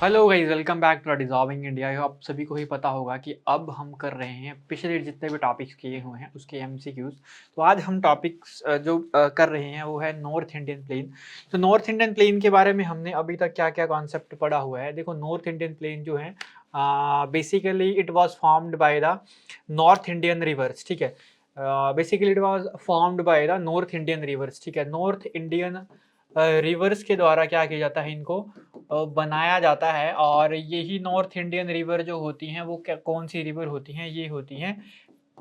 Hello guys, welcome back to dissolving India. आप सभी को ही पता होगा कि अब हम कर रहे हैं पिछले जितने भी टॉपिक्स किए हुए हैं उसके एमसीक्यूज। तो आज हम टॉपिक्स कर रहे हैं वो है नॉर्थ इंडियन प्लेन। तो नॉर्थ इंडियन प्लेन के बारे में हमने अभी तक क्या क्या कॉन्सेप्ट पढ़ा हुआ है। देखो, नॉर्थ इंडियन प्लेन जो है basically it was formed by the north Indian reverse. ठीक है, basically it was formed by the north Indian reverse. ठीक है, नॉर्थ इंडियन रिवर्स के द्वारा क्या किया जाता है, इनको बनाया जाता है। और यही नॉर्थ इंडियन रिवर जो होती हैं वो कौन सी रिवर होती हैं, ये होती हैं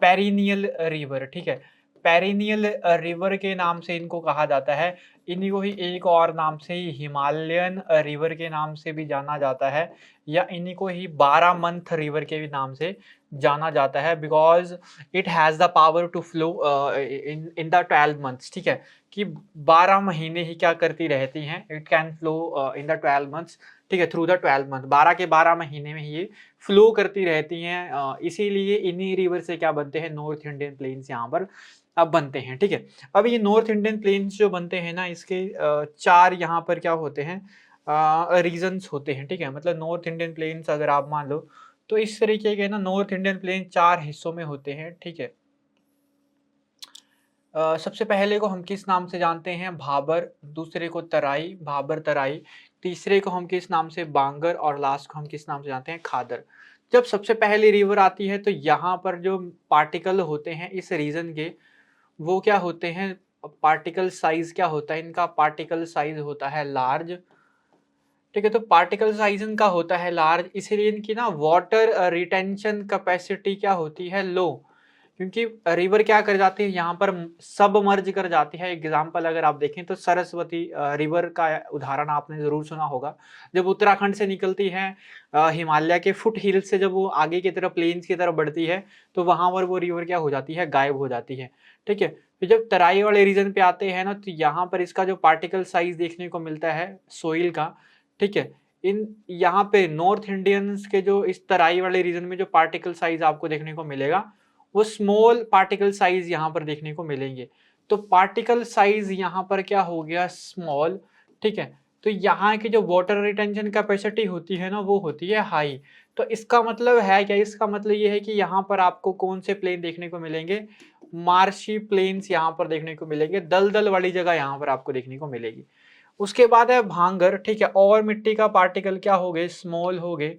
पेरिनियल रिवर। ठीक है, पेरिनियल रिवर के नाम से इनको कहा जाता है। इन्हीं को ही एक और नाम से ही हिमालयन रिवर के नाम से भी जाना जाता है, या इन्हीं को ही 12 मंथ रिवर के भी नाम से जाना जाता है, because it has the power to flow in in the 12 months. ठीक है, कि 12 महीने ही क्या करती रहती हैं, it can flow in the 12 months. ठीक है, थ्रू द 12 मंथ, 12 के 12 महीने में ही ये फ्लो करती रहती हैं। इसीलिए इन्हीं रिवर से क्या बनते हैं, नॉर्थ इंडियन प्लेन्स यहाँ पर अब बनते हैं। ठीक है, अब ये नॉर्थ इंडियन प्लेन्स जो बनते हैं ना, इसके चार यहाँ पर क्या होते हैं, रीजन्स होते हैं। ठीक है, मतलब नॉर्थ इंडियन प्लेन्स अगर आप मान लो तो इस तरीके के ना नॉर्थ इंडियन प्लेन चार हिस्सों में होते हैं। ठीक है, सबसे पहले को हम किस नाम से जानते हैं, भाबर। दूसरे को तराई, भाबर तराई। तीसरे को हम किस नाम से, बांगर। और लास्ट को हम किस नाम से जानते हैं, खादर। जब सबसे पहली रिवर आती है तो यहाँ पर जो पार्टिकल होते हैं इस रीजन के, वो क्या होते हैं, पार्टिकल साइज क्या होता है इनका, पार्टिकल साइज होता है लार्ज। ठीक है, तो पार्टिकल साइज इनका होता है लार्ज, इसलिए इनकी ना वाटर रिटेंशन कैपेसिटी क्या होती है, लो। क्योंकि रिवर क्या कर जाती है, यहाँ पर सब मर्ज कर जाती है। एग्जाम्पल अगर आप देखें तो सरस्वती रिवर का उदाहरण आपने जरूर सुना होगा। जब उत्तराखंड से निकलती है, हिमालय के फुट हिल्स से जब वो आगे की तरफ प्लेन्स की तरफ बढ़ती है, तो वहां पर वो रिवर क्या हो जाती है, गायब हो जाती है। ठीक है, तो जब तराई वाले रीजन पे आते हैं ना, तो यहाँ पर इसका जो पार्टिकल साइज देखने को मिलता है सोइल का। ठीक है, इन यहाँ पे नॉर्थ इंडियंस के जो इस तराई वाले रीजन में जो पार्टिकल साइज आपको देखने को मिलेगा, वो स्मॉल पार्टिकल साइज यहाँ पर देखने को मिलेंगे। तो पार्टिकल साइज यहाँ पर क्या हो गया, स्मॉल। ठीक है, तो यहाँ की जो वाटर रिटेंशन कैपेसिटी होती है ना, वो होती है हाई। तो इसका मतलब है क्या, इसका मतलब ये है कि यहाँ पर आपको कौन से प्लेन देखने को मिलेंगे, मार्शी प्लेन्स यहाँ पर देखने को मिलेंगे, दलदल वाली जगह यहाँ पर आपको देखने को मिलेगी। उसके बाद है भांगर। ठीक है, और मिट्टी का पार्टिकल क्या हो गए, स्मॉल हो गए।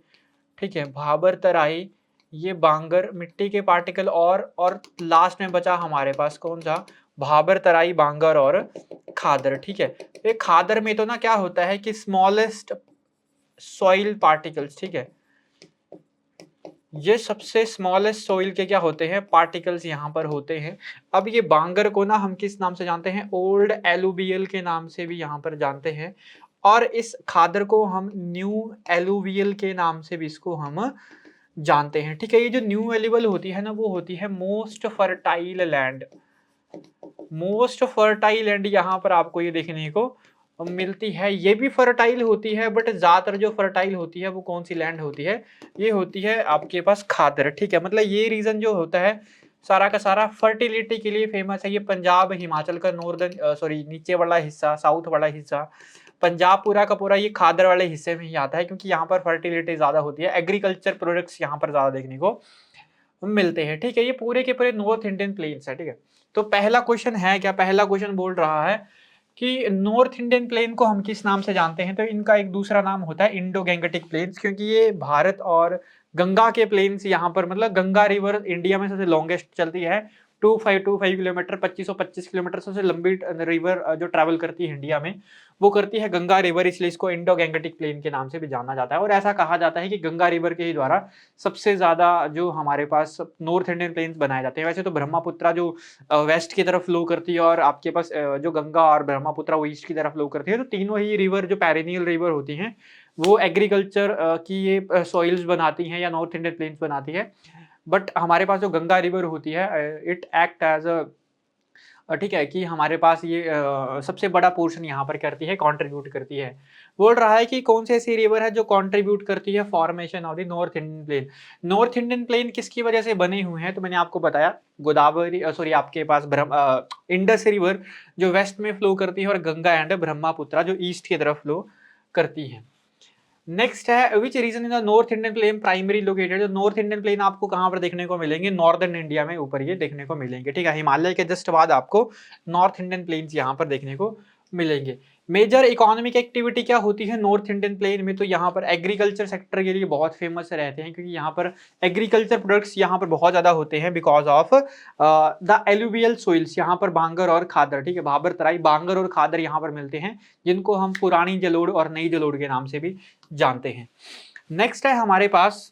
ठीक है, भाबर तराई, ये बांगर, मिट्टी के पार्टिकल। और लास्ट में बचा हमारे पास कौन सा, भाबर तराई, बांगर और खादर। ठीक है, तो ये खादर में तो ना क्या होता है कि स्मॉलेस्ट सॉइल पार्टिकल्स। ठीक है, ये सबसे स्मॉलेस्ट सॉइल के क्या होते हैं, पार्टिकल्स यहाँ पर होते हैं। अब ये बांगर को ना हम किस नाम से जानते हैं, ओल्ड एलुवियल के नाम से भी यहाँ पर जानते हैं। और इस खादर को हम न्यू एलुवियल के नाम से भी इसको हम जानते हैं। ठीक है, ये जो न्यू एलिवल होती है ना, वो होती है most fertile land. Most fertile land यहाँ पर आपको ये देखने को मिलती है। ये भी फर्टाइल होती है, बट ज्यादातर जो फर्टाइल होती है वो कौन सी लैंड होती है, ये होती है आपके पास खादर। ठीक है, मतलब ये रीजन जो होता है सारा का सारा फर्टिलिटी के लिए फेमस है। ये पंजाब हिमाचल का नॉर्दर्न सॉरी नीचे वाला हिस्सा, साउथ वाला हिस्सा, पंजाब पूरा का पूरा ये खादर वाले हिस्से में ही आता है, क्योंकि यहाँ पर फर्टिलिटी ज्यादा होती है, एग्रीकल्चर प्रोडक्ट्स यहाँ पर ज्यादा देखने को मिलते हैं। ठीक है, ये पूरे के पूरे नॉर्थ इंडियन प्लेन्स है। ठीक है, तो पहला क्वेश्चन है क्या, पहला क्वेश्चन बोल रहा है कि नॉर्थ इंडियन प्लेन को हम किस नाम से जानते हैं, तो इनका एक दूसरा नाम होता है इंडो गैंगेटिक प्लेन्स, क्योंकि ये भारत और गंगा के प्लेन्स यहाँ पर, मतलब गंगा रिवर इंडिया में सबसे लॉन्गेस्ट चलती है, 2525 किलोमीटर, 2525 किलोमीटर सबसे लंबी रिवर जो ट्रैवल करती है इंडिया में, वो करती है गंगा रिवर, इसलिए इसको इंडो गैंगेटिक प्लेन के नाम से भी जाना जाता है। और ऐसा कहा जाता है कि गंगा रिवर के ही द्वारा सबसे ज्यादा जो हमारे पास नॉर्थ इंडियन प्लेन्स बनाए जाते हैं। वैसे तो ब्रह्मपुत्रा जो वेस्ट की तरफ फ्लो करती है, और आपके पास जो गंगा और ब्रह्मपुत्रा वो ईस्ट की तरफ फ्लो करती है, तो तीनों ही रिवर जो पेरिनियल रिवर होती हैं वो एग्रीकल्चर की ये सॉइल्स बनाती हैं या नॉर्थ इंडियन प्लेन्स बनाती है। बट हमारे पास जो गंगा रिवर होती है, इट एक्ट एज अ, ठीक है, कि हमारे पास ये सबसे बड़ा पोर्शन यहाँ पर करती है, कंट्रीब्यूट करती है। बोल रहा है कि कौन सी ऐसी रिवर है जो कंट्रीब्यूट करती है formation of the north Indian plane. North Indian plane किसकी वजह से बने हुए हैं, तो मैंने आपको बताया गोदावरी सॉरी आपके पास इंडस रिवर जो वेस्ट में फ्लो करती है, और गंगा एंड ब्रह्मपुत्रा जो ईस्ट की तरफ फ्लो करती है। नेक्स्ट है which reason in the north Indian plane primary located. जो नॉर्थ इंडियन प्लेन आपको कहाँ पर देखने को मिलेंगे, नॉर्दर्न इंडिया में ऊपर ये देखने को मिलेंगे, ठीक है। हिमालय के जस्ट बाद आपको नॉर्थ इंडियन प्लेन्स यहाँ पर देखने को मिलेंगे। मेजर इकोनॉमिक एक्टिविटी क्या होती है नॉर्थ इंडियन प्लेन में, तो यहाँ पर एग्रीकल्चर सेक्टर के लिए बहुत फेमस रहते हैं, क्योंकि यहाँ पर एग्रीकल्चर प्रोडक्ट्स यहाँ पर बहुत ज्यादा होते हैं because of the alluvial soils. यहाँ पर बांगर और खादर, ठीक है, भाबर तराई बांगर और खादर यहाँ पर मिलते हैं, जिनको हम पुरानी जलोढ़ और नई जलोढ़ के नाम से भी जानते हैं। नेक्स्ट है हमारे पास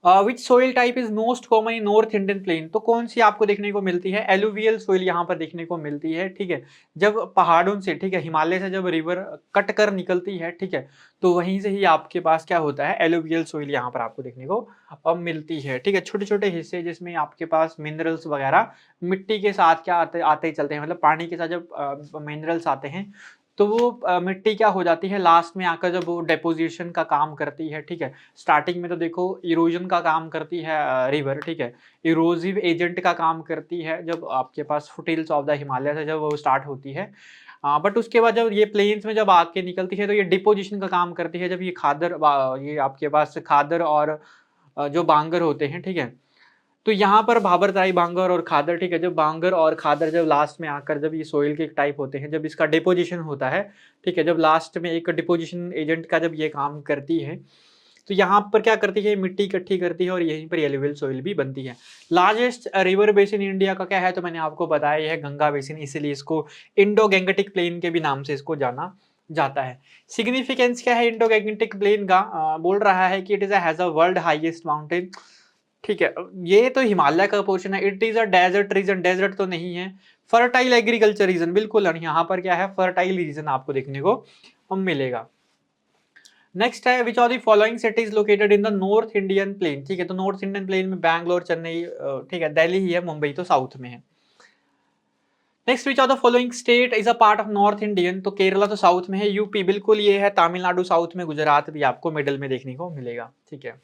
which soil type is most common in north Indian plain. तो कौन सी आपको देखने को मिलती है, एलुवियल सोइल यहाँ पर देखने को मिलती है, ठीक है। जब पहाड़ों से, ठीक है, हिमालय से जब रिवर कट कर निकलती है, ठीक है, तो वहीं से ही आपके पास क्या होता है, एलुवियल सोइल यहाँ पर आपको देखने को मिलती है, ठीक है। छोटे छोटे हिस्से जिसमें आपके पास मिनरल्स वगैरह मिट्टी के साथ क्या आते आते ही चलते हैं, मतलब पानी के साथ जब मिनरल्स आते हैं तो वो मिट्टी क्या हो जाती है लास्ट में आकर, जब वो डेपोजिशन का काम करती है, ठीक है। स्टार्टिंग में तो देखो इरोजन का काम करती है रिवर, ठीक है, इरोजिव एजेंट का काम करती है जब आपके पास फुटिल्स ऑफ द हिमालय से जब वो स्टार्ट होती है। बट उसके बाद जब ये प्लेन्स में जब आके निकलती है तो ये डिपोजिशन का काम करती है, जब ये खादर ये आपके पास खादर और जो बांगर होते हैं, ठीक है। तो यहाँ पर भाबर तराई बांगर और खादर, ठीक है, जब बांगर और खादर जब लास्ट में आकर जब ये सोइल के एक टाइप होते हैं, जब इसका डिपोजिशन होता है, ठीक है, जब लास्ट में एक डिपोजिशन एजेंट का जब ये काम करती है, तो यहाँ पर क्या करती है, मिट्टी इकट्ठी करती है और यहीं पर एलुवियल सोइल भी बनती है। लार्जेस्ट रिवर बेसिन इंडिया का क्या है, तो मैंने आपको बताया यह है गंगा बेसिन, इसीलिए इसको इंडो गैंगेटिक प्लेन के भी नाम से इसको जाना जाता है। सिग्निफिकेंस क्या है इंडो गैंगेटिक प्लेन का, बोल रहा है कि it is has a world highest mountain, ठीक है। ये तो हिमालय का पोर्शन है। It is a desert region, desert तो नहीं है। फर्टाइल एग्रीकल्चर रीजन, बिल्कुल यहाँ पर क्या है, फर्टाइल रीजन आपको देखने को मिलेगा। नेक्स्ट है which are the following cities located in the north Indian plain, ठीक है। तो नॉर्थ इंडियन प्लेन में बैंगलोर, चेन्नई, ठीक है, दिल्ली ही है, मुंबई तो साउथ में है। Next which are the following state is a part of north Indian, तो केरला तो साउथ में है, यूपी बिल्कुल ये है, तमिलनाडु साउथ में, गुजरात भी आपको मिडिल में देखने को मिलेगा, ठीक है।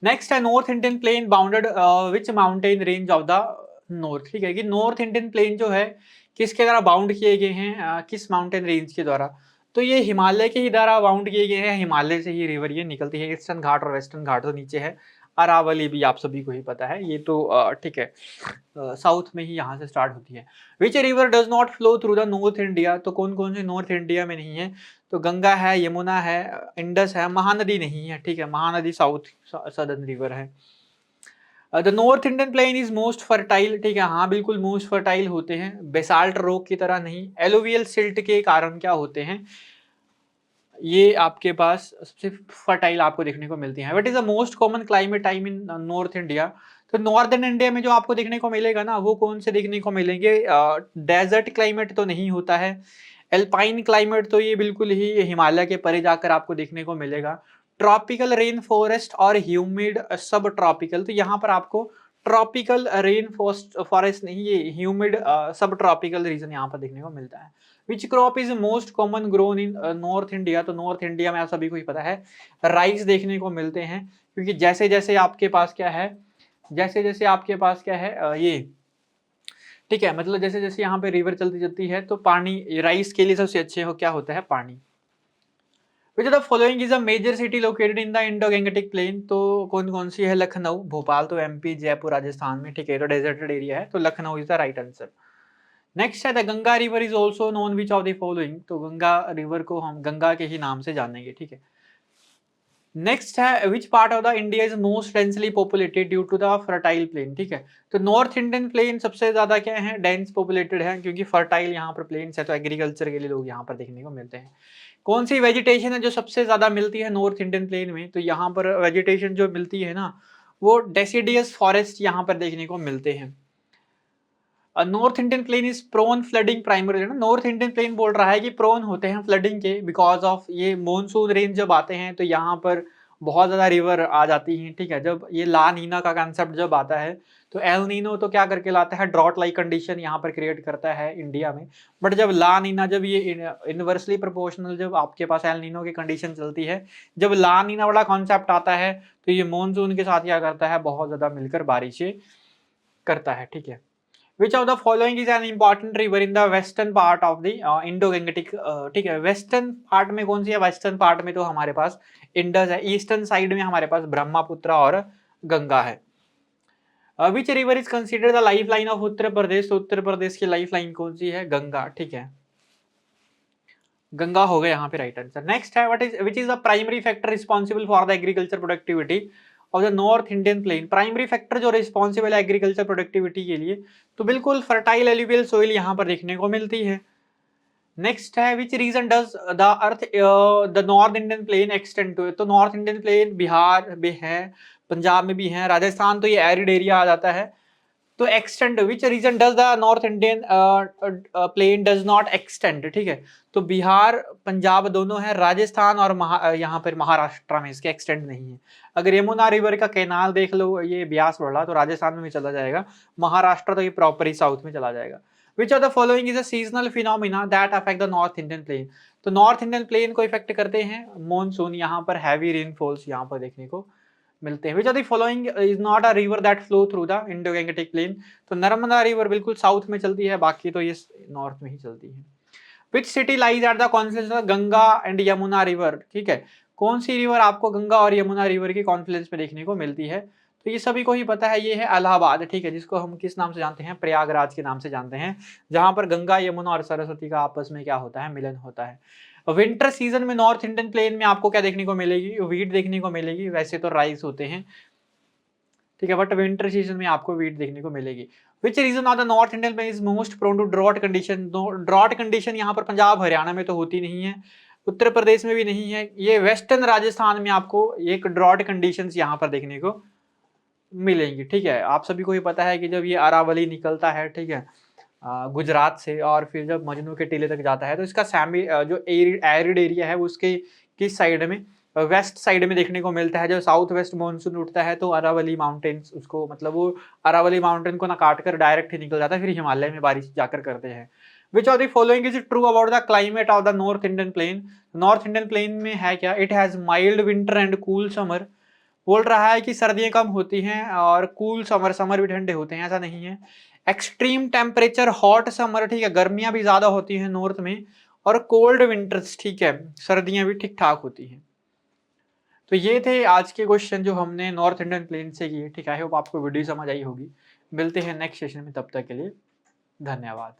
नेक्स्ट है north Indian plane bounded which mountain range of the north, ठीक है, कि नॉर्थ इंडियन प्लेन जो है किसके द्वारा बाउंड किए गए हैं, किस माउंटेन रेंज के द्वारा, तो ये हिमालय के ही द्वारा बाउंड किए गए हैं। हिमालय से ही रिवर ये निकलती है, ईस्टर्न घाट और वेस्टर्न घाट तो नीचे है, अरावली भी आप सभी को ही पता है, ये तो ठीक है, साउथ में ही यहाँ से स्टार्ट होती है। Which river does not flow through the north India, तो कौन कौन से नॉर्थ इंडिया में नहीं है, तो गंगा है, यमुना है, इंडस है, महानदी नहीं है, ठीक है, महानदी साउथ सदर्न रिवर है। The north Indian plain is most fertile, ठीक है, हाँ बिल्कुल मोस्ट फर्टाइल होते हैं, बेसाल्ट रॉक की तरह नहीं। एलुवियल सिल्ट के कारण क्या होते हैं, ये आपके पास सबसे फर्टाइल आपको देखने को मिलती है। What is the most common climate time in north India, तो नॉर्दर्न इंडिया में जो आपको देखने को मिलेगा ना, वो कौन से देखने को मिलेंगे, डेजर्ट क्लाइमेट तो नहीं होता है, एल्पाइन क्लाइमेट तो ये बिल्कुल ही हिमालय के परे जाकर आपको देखने को मिलेगा, ट्रॉपिकल रेन फॉरेस्ट और ह्यूमिड सब ट्रॉपिकल, तो यहाँ पर आपको ट्रॉपिकल रेन फॉरेस्ट नहीं, ये ह्यूमिड सब ट्रॉपिकल रीजन यहाँ पर देखने को मिलता है। Which crop is most common grown in north India, तो नॉर्थ इंडिया में आप सभी को ही पता है राइस देखने को मिलते हैं, क्योंकि जैसे जैसे आपके पास क्या है, जैसे जैसे आपके पास क्या है ये, ठीक है, मतलब जैसे जैसे यहाँ पे रिवर चलती चलती है तो पानी राइस के लिए सबसे अच्छे हो क्या होता है, पानी। Which the following is a major city located in the Indo Gangetic plain, तो कौन कौन सी है, लखनऊ, भोपाल तो एमपी, जयपुर राजस्थान में, ठीक है, तो डेजर्टेड एरिया है, तो Lucknow is the right answer. Next है the Ganga river is also known which of the following, तो गंगा रिवर को हम गंगा के ही नाम से जानेंगे, ठीक है। नेक्स्ट है which part of the India is most densely populated due to the fertile plain, ठीक है। तो नॉर्थ इंडियन प्लेन सबसे ज्यादा क्या है, डेंस पॉपुलेटेड है, क्योंकि फर्टाइल यहाँ पर प्लेन्स है, तो एग्रीकल्चर के लिए लोग यहाँ पर देखने को मिलते हैं। कौन सी वेजिटेशन है जो सबसे ज्यादा मिलती है नॉर्थ इंडियन प्लेन में, तो यहाँ पर वेजिटेशन जो मिलती है ना, वो डेसिडियस फॉरेस्ट यहाँ पर देखने को मिलते हैं। North Indian plain is prone flooding primary, north Indian plain बोल रहा है कि प्रोन होते हैं फ्लडिंग के बिकॉज ऑफ ये मॉनसून रेन जब आते हैं तो यहाँ पर बहुत ज्यादा रिवर आ जाती हैं, ठीक है। जब ये ला नीना का कंसेप्ट जब आता है तो एल नीनो तो क्या करके लाता है, ड्रॉट लाइक कंडीशन यहाँ पर क्रिएट करता है इंडिया में। बट जब ला नीना, जब ये इनवर्सली प्रोपोर्शनल जब आपके पास एल नीनो की कंडीशन चलती है, जब ला नीना वाला कॉन्सेप्ट आता है तो ये मॉनसून के साथ क्या करता है, बहुत ज्यादा मिलकर बारिशें करता है, ठीक है। विच of the following is an important river in the western part of the Indo Gangetic, ठीक है, वेस्टर्न पार्ट में कौन सी है? वेस्टर्न पार्ट में तो हमारे पास इंडस है, ईस्टर्न साइड में हमारे पास ब्रह्मपुत्र और गंगा है। Which river is considered the life line of Uttar Pradesh? तो उत्तर प्रदेश की लाइफ लाइन कौन सी है? गंगा, ठीक है, गंगा हो गया यहाँ पे राइट आंसर। नेक्स्ट है, what is which is the primary factor responsible for the agriculture productivity of the north Indian plane? Primary factor जो रिस्पॉन्सिबल है एग्रीकल्चर प्रोडक्टिविटी के लिए, तो बिल्कुल फर्टाइल एल्यूवियल सोइल यहाँ पर देखने को मिलती है। नेक्स्ट है, which region does the earth the north Indian plain extend to? तो नॉर्थ इंडियन प्लेन बिहार में है, पंजाब में भी है, राजस्थान तो ये एरिड एरिया आ जाता है। तो extend, which region does the north Indian plane does not extend? ठीक है, तो बिहार पंजाब दोनों है, राजस्थान और यहाँ पर महाराष्ट्र में इसके एक्सटेंड नहीं है। अगर यमुना रिवर का कैनाल देख लो, ये ब्यास बढ़ा तो राजस्थान में भी चला जाएगा, महाराष्ट्र तो ये प्रॉपर ही साउथ में चला जाएगा। विच of the following is a seasonal phenomena that affect the north Indian plain? तो नॉर्थ इंडियन प्लेन को इफेक्ट करते हैं मॉनसून, यहाँ पर हैवी रेनफॉल्स यहाँ पर देखने को मिलते हैं। Which of the following is not a river that flow through the Indo Gangetic plain? तो नर्मदा रिवर बिल्कुल साउथ में चलती है, बाकी तो ये नॉर्थ में ही चलती है। Which city lies at the Confluence of Ganga and Yamuna river? ठीक है, कौन सी रिवर आपको गंगा और यमुना रिवर के कॉन्फ्लुएंस में देखने को मिलती है? तो ये सभी को ही पता है, ये है इलाहाबाद, ठीक है, जिसको हम किस नाम से जानते हैं? प्रयागराज के नाम से जानते हैं, जहां पर गंगा यमुना और सरस्वती का आपस में क्या होता है? मिलन होता है। विंटर सीजन में नॉर्थ इंडियन प्लेन में आपको क्या देखने को मिलेगी? वीट देखने को मिलेगी, वैसे तो राइस होते हैं, ठीक है, बट विंटर सीजन में आपको वीट देखने को मिलेगी। Which region of the north Indian plain is most prone to drought condition? Drought condition यहाँ पर पंजाब हरियाणा में तो होती नहीं है, उत्तर प्रदेश में भी नहीं है, ये वेस्टर्न राजस्थान में आपको एक ड्रॉट कंडीशंस यहाँ पर देखने को मिलेंगी। ठीक है, आप सभी को ही पता है कि जब ये अरावली निकलता है, ठीक है, गुजरात से, और फिर जब मजनू के टीले तक जाता है, तो इसका जो एरिड एरिया है उसके किस साइड में? वेस्ट साइड में देखने को मिलता है। जब साउथ वेस्ट मानसून उठता है तो अरावली माउंटेन्स उसको, मतलब वो अरावली माउंटेन को ना काट कर डायरेक्ट ही निकल जाता है, फिर हिमालय में बारिश जाकर करते हैं। Which of the following is true about the climate of the north Indian plane? North Indian plane में है क्या? It has mild winter and cool summer. बोल रहा है कि सर्दियां कम होती हैं और कूल समर, समर भी ठंडे होते हैं, ऐसा नहीं है। एक्सट्रीम टेम्परेचर हॉट समर, ठीक है, गर्मियां भी ज्यादा होती हैं नॉर्थ में, और कोल्ड विंटर्स, ठीक है, सर्दियां भी ठीक ठाक होती हैं। तो ये थे आज के क्वेश्चन जो हमने नॉर्थ इंडियन प्लेन से किए। ठीक है, आई होप आपको वीडियो समझ आई होगी। मिलते हैं नेक्स्ट सेशन में, तब तक के लिए धन्यवाद।